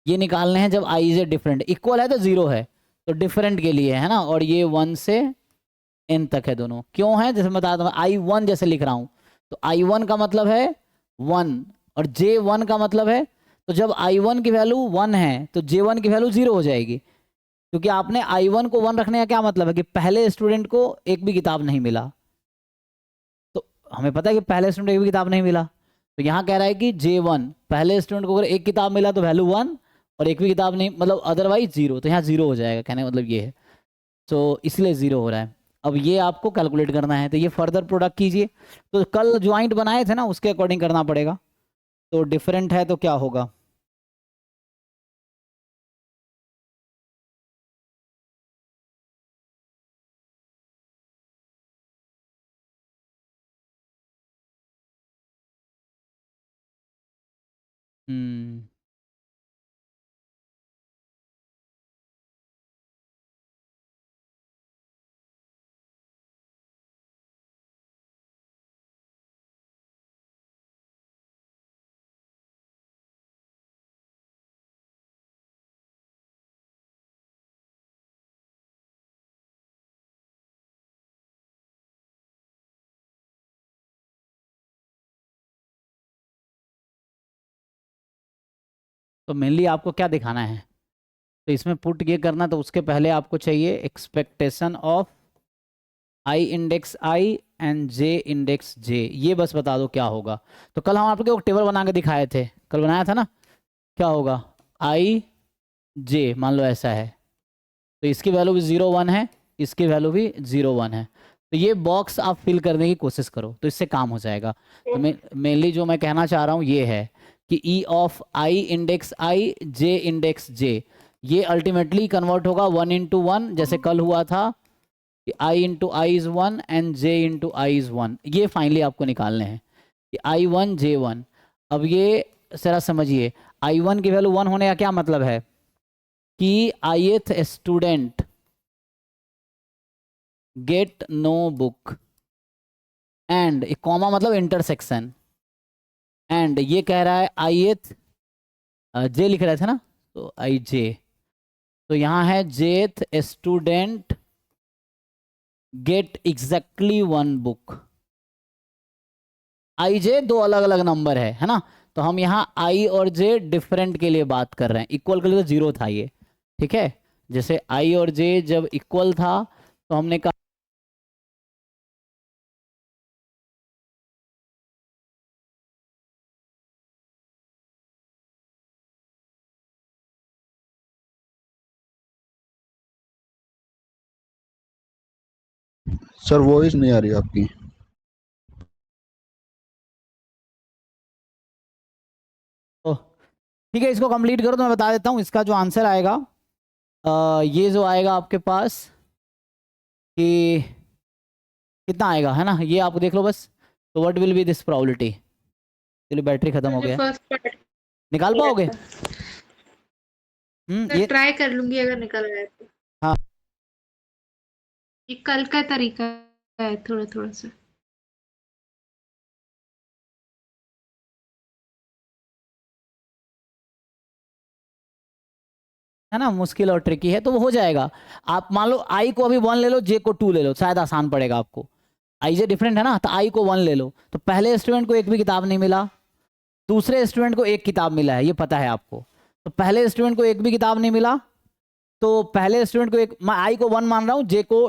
[SPEAKER 1] ये निकालने हैं जब आई जे डिफरेंट। इक्वल है तो जीरो है, तो डिफरेंट के लिए है ना। और ये 1 से n तक है दोनों। क्यों है, जैसे मैं बताता हूँ, I1 जैसे लिख रहा हूँ, तो I1 का मतलब है 1 और J1 का मतलब है, तो जब I1 की वैल्यू 1 है तो J1 की वैल्यू 0 हो जाएगी। क्योंकि आपने I1 को 1 रखने का क्या मतलब है कि पहले स्टूडेंट को एक भी किताब नहीं मिला। तो हमें पता है कि पहले स्टूडेंट एक भी किताब नहीं मिला, तो यहाँ कह रहा है कि J1 पहले स्टूडेंट को अगर एक किताब मिला तो वैल्यू 1, और एक भी किताब नहीं मतलब अदरवाइज 0, तो यहाँ 0 हो जाएगा। कहने का मतलब ये है, तो इसलिए 0 हो रहा है। अब ये आपको कैलकुलेट करना है, तो ये फर्दर प्रोडक्ट कीजिए। तो कल ज्वाइंट बनाए थे ना, उसके अकॉर्डिंग करना पड़ेगा। तो डिफरेंट है तो क्या होगा, हम्म तो मेनली आपको क्या दिखाना है, तो इसमें पुट ये करना, तो उसके पहले आपको चाहिए expectation of i index I and j index j, ये बस बता दो क्या होगा। तो कल हम आपको एक टेबल बना के दिखाए थे, कल बनाया था ना। क्या होगा, आई जे मान लो ऐसा है, तो इसकी वैल्यू भी 0 1 है, इसकी वैल्यू भी 0 1 है। तो ये बॉक्स आप फिल करने की कोशिश करो, तो इससे काम हो जाएगा। तो मेनली जो मैं कहना चाह रहा हूँ ये है कि E of i index i j index j, ये अल्टीमेटली कन्वर्ट होगा 1 into 1, जैसे कल हुआ था कि i into i is 1 and j into i is 1। ये फाइनली आपको निकालने हैं कि I1 J1। अब ये जरा समझिए, I1 की वैल्यू 1 होने का क्या मतलब है कि ith student get no book, and एक कॉमा मतलब इंटरसेक्शन, एंड ये कह रहा है ith जे लिख रहे थे ना, तो आई जे, तो यहाँ है जेथ स्टूडेंट गेट एग्जैक्टली 1 बुक। आई जे दो अलग अलग नंबर है ना। तो हम यहाँ आई और जे डिफरेंट के लिए बात कर रहे हैं, इक्वल के लिए तो 0 था ये, ठीक है। जैसे आई और जे जब इक्वल था तो हमने कहा
[SPEAKER 3] सर वॉइस नहीं आ रही आपकी।
[SPEAKER 1] तो ठीक है, इसको कंप्लीट करो तो मैं बता देता हूँ इसका जो आंसर आएगा। ये जो आएगा आपके पास कि कितना आएगा है ना, ये आप देख लो बस। तो what will be this probability, चलिए बैटरी खत्म हो
[SPEAKER 2] मैंने
[SPEAKER 1] गया,
[SPEAKER 2] फर्स्ट पार्ट
[SPEAKER 1] निकाल
[SPEAKER 2] किया
[SPEAKER 1] पाओगे।
[SPEAKER 2] था। सर
[SPEAKER 1] ये
[SPEAKER 2] ट्राई कर लूंगी अगर निकल आया तो।
[SPEAKER 1] हाँ,
[SPEAKER 2] ये कल का तरीका है थोड़ा थोड़ा सा।
[SPEAKER 1] है ना, मुश्किल और ट्रिकी है तो वो हो जाएगा। आप मान लो आई को अभी 1 ले लो, जे को 2 ले लो, शायद आसान पड़ेगा आपको। आई जे डिफरेंट है ना, तो आई को 1 ले लो, तो पहले स्टूडेंट को एक भी किताब नहीं मिला, दूसरे स्टूडेंट को एक किताब मिला है, ये पता है आपको। तो पहले स्टूडेंट को एक भी किताब नहीं मिला, तो पहले स्टूडेंट को एक, मैं आई को 1 मान रहा हूँ, जे को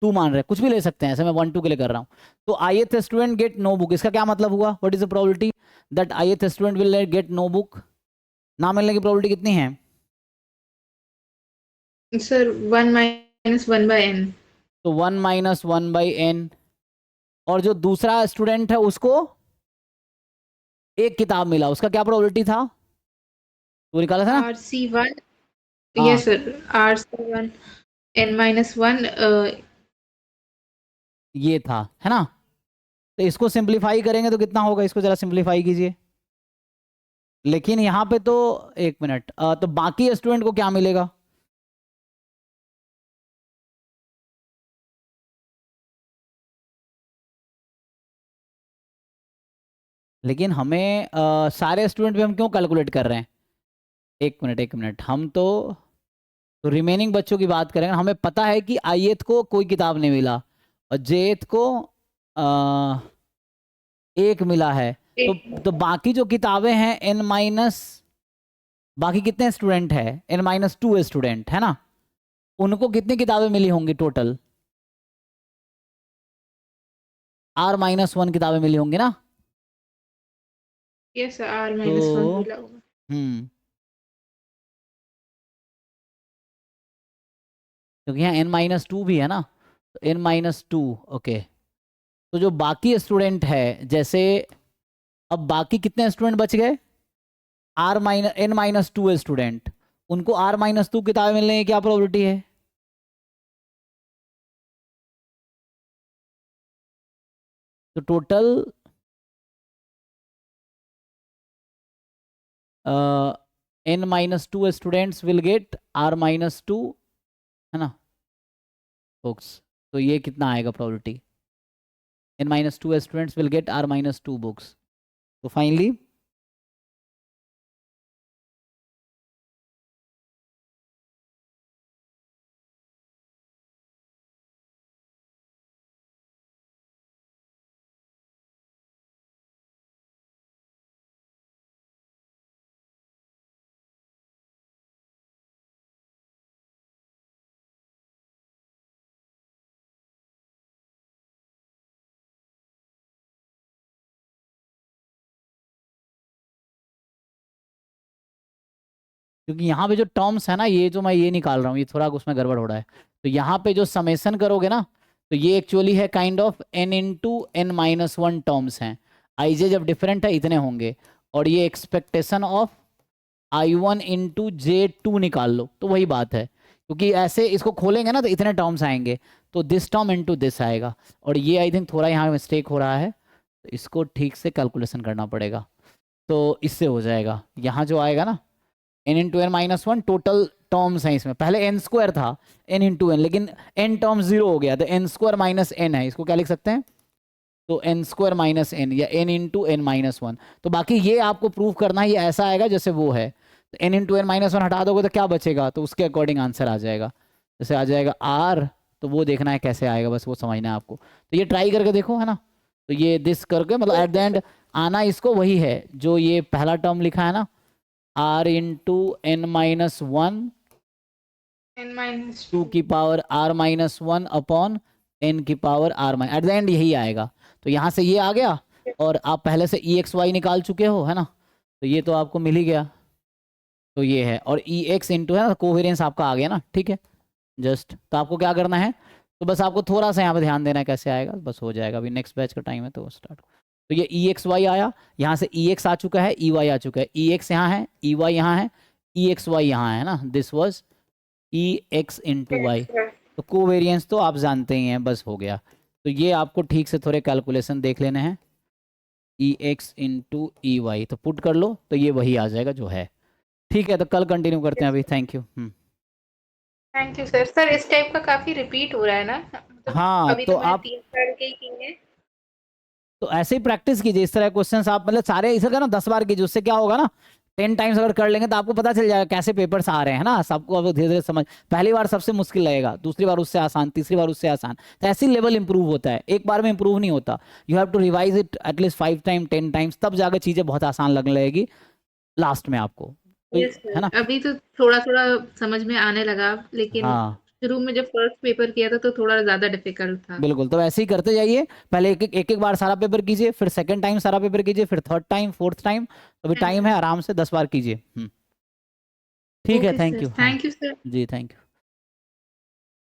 [SPEAKER 1] 2 मान रहे हैं, कुछ भी ले सकते हैं, ऐसे मैं 1 2 के लिए कर रहा हूँ। तो आई th student get no book, इसका क्या मतलब हुआ, what is the probability that i th student will get no book, ना मिलने की प्रोबेबिलिटी कितनी है।
[SPEAKER 2] Sir 1 - 1/n।
[SPEAKER 1] तो 1 - 1/n, और जो दूसरा स्टूडेंट है उसको एक किताब मिला, उसका क्या प्रोबेबिलिटी था, वो निकाला था ना।
[SPEAKER 2] RC1।
[SPEAKER 1] हाँ,
[SPEAKER 2] यस सर। RC1 n-1।
[SPEAKER 1] ये था, है ना। तो इसको सिंप्लीफाई करेंगे तो कितना होगा, इसको जरा सिंप्लीफाई कीजिए। लेकिन यहाँ पे तो एक मिनट, तो बाकी स्टूडेंट को क्या मिलेगा, लेकिन हमें सारे स्टूडेंट भी हम क्यों कैलकुलेट कर रहे हैं? एक मिनट, हम तो रिमेनिंग बच्चों की बात करेंगे। हमें पता है कि आईएथ को कोई किताब नहीं मिला और जेथ को एक मिला है। तो बाकी जो किताबें हैं n माइनस, बाकी कितने स्टूडेंट है? n-2 स्टूडेंट है ना, उनको कितनी किताबें मिली होंगी टोटल? r-1 किताबें मिली होंगी ना।
[SPEAKER 2] यस r-1
[SPEAKER 1] तो
[SPEAKER 2] मिला होगा।
[SPEAKER 1] क्योंकि यहाँ n-2 भी है ना, तो n-2 ओके। तो जो बाकी स्टूडेंट है, जैसे अब बाकी कितने स्टूडेंट बच गए? n-2 स्टूडेंट, उनको r-2 किताबें मिलने की क्या प्रोबेबिलिटी है? तो total n-2 students will get r-2, है ना बुक्स। तो ये कितना आएगा probability? n-2 students will get r-2 books. तो फाइनली क्योंकि यहाँ पे जो टर्म्स है ना, ये जो मैं ये निकाल रहा हूँ, ये थोड़ा उसमें गड़बड़ हो रहा है। तो यहाँ पे जो समेसन करोगे ना, तो ये एक्चुअली है काइंड ऑफ n-n-1 टर्म्स हैं। आईजे जब डिफरेंट है इतने होंगे, और ये expectation of I1 into J2 निकाल लो, तो वही बात है। क्योंकि ऐसे इसको खोलेंगे ना तो इतने टर्म्स आएंगे, तो दिस टर्म इंटू दिस आएगा। और ये आई थिंक थोड़ा यहाँ मिस्टेक हो रहा है, तो इसको ठीक से कैलकुलेशन करना पड़ेगा। तो इससे हो जाएगा, यहाँ जो आएगा ना n into n-1 total terms हैं इसमें। पहले n² था n इंटू n, लेकिन n टर्म 0 हो गया, तो n² माइनस n है। इसको क्या लिख सकते हैं? तो n² माइनस n या n इंटू n-1। तो बाकी ये आपको प्रूव करना है, ये ऐसा आएगा जैसे वो है। तो n इंटू n-1 हटा दोगे तो क्या बचेगा, तो उसके अकॉर्डिंग आंसर आ जाएगा। जैसे आ जाएगा r, तो वो देखना है कैसे आएगा, बस वो समझना है आपको। तो ये ट्राई करके देखो, है ना। तो ये दिस करके मतलब एट द एंड आना इसको वही है जो ये पहला टर्म लिखा है ना, r इंटू n-1 2 की पावर r-1 अपॉन n की power r-, at the end यही आएगा। तो यहाँ से ये आ गया, और आप पहले से EXY निकाल चुके हो, है ना, तो ये तो आपको मिल ही गया। तो ये है, और EX इंटू है ना, कोवेरियंस आपका आ गया ना, ठीक है। जस्ट तो आपको क्या करना है, तो बस आपको थोड़ा सा यहाँ पे ध्यान देना है कैसे आएगा, बस हो जाएगा। अभी नेक्स्ट बैच का टाइम है तो स्टार्ट। तो ये EXY आया, यहाँ से EX आ चुका है, EY आ चुका है। EX यहाँ है, EY यहाँ है, EXY यहाँ है ना, this was EX into Y. तो कोवेरियंस तो आप जानते ही हैं, बस हो गया। तो ये आपको ठीक से थोड़े कैलकुलेशन देख लेने हैं, EX इंटू EY, तो पुट कर लो तो ये वही आ जाएगा जो है। ठीक है, तो कल कंटिन्यू करते हैं अभी। Thank you.
[SPEAKER 2] Thank you sir. Sir इस टाइप का काफी रिपीट हो रहा है ना, मतलब
[SPEAKER 1] हाँ,
[SPEAKER 2] अभी
[SPEAKER 1] तो
[SPEAKER 2] तो मैंने
[SPEAKER 1] आप
[SPEAKER 2] 3 साल के ही किए हैं।
[SPEAKER 1] तो ऐसे ही प्रैक्टिस कीजिए, इस तरह क्वेश्चंस आप मतलब सारे इसे का ना 10 बार कीजिए। उससे क्या होगा ना, 10 टाइम्स अगर कर लेंगे तो आपको पता चल जाएगा कैसे पेपर्स आ रहे हैं ना, सबको अब धीरे धीरे समझ। पहली बार सबसे मुश्किल लगेगा, दूसरी बार उससे आसान, तीसरी बार उससे आसान, तो ऐसे लेवल इंप्रूव होता है, एक बार में इंप्रूव नहीं होता। You have to revise it at least 5 time 10 times, तब जाकर चीजें बहुत आसान लगने लगेगी लास्ट में आपको, तो
[SPEAKER 2] यस
[SPEAKER 1] है
[SPEAKER 2] सर,
[SPEAKER 1] ना।
[SPEAKER 2] अभी तो थोड़ा थोड़ा समझ में आने लगा, लेकिन
[SPEAKER 1] हाँ
[SPEAKER 2] शुरू में जब फर्स्ट पेपर किया था तो थोड़ा ज्यादा डिफिकल्ट था।
[SPEAKER 1] बिल्कुल, तो ऐसे ही करते जाइए। पहले एक एक बार सारा पेपर कीजिए, फिर सेकंड टाइम सारा पेपर कीजिए, फिर थर्ड टाइम, फोर्थ टाइम। अभी टाइम है, आराम से 10 बार कीजिए। ठीक है,
[SPEAKER 2] ओके
[SPEAKER 1] थैंक
[SPEAKER 2] सर,
[SPEAKER 1] यू। हाँ
[SPEAKER 2] थैंक यू सर।
[SPEAKER 1] जी, थैंक यू।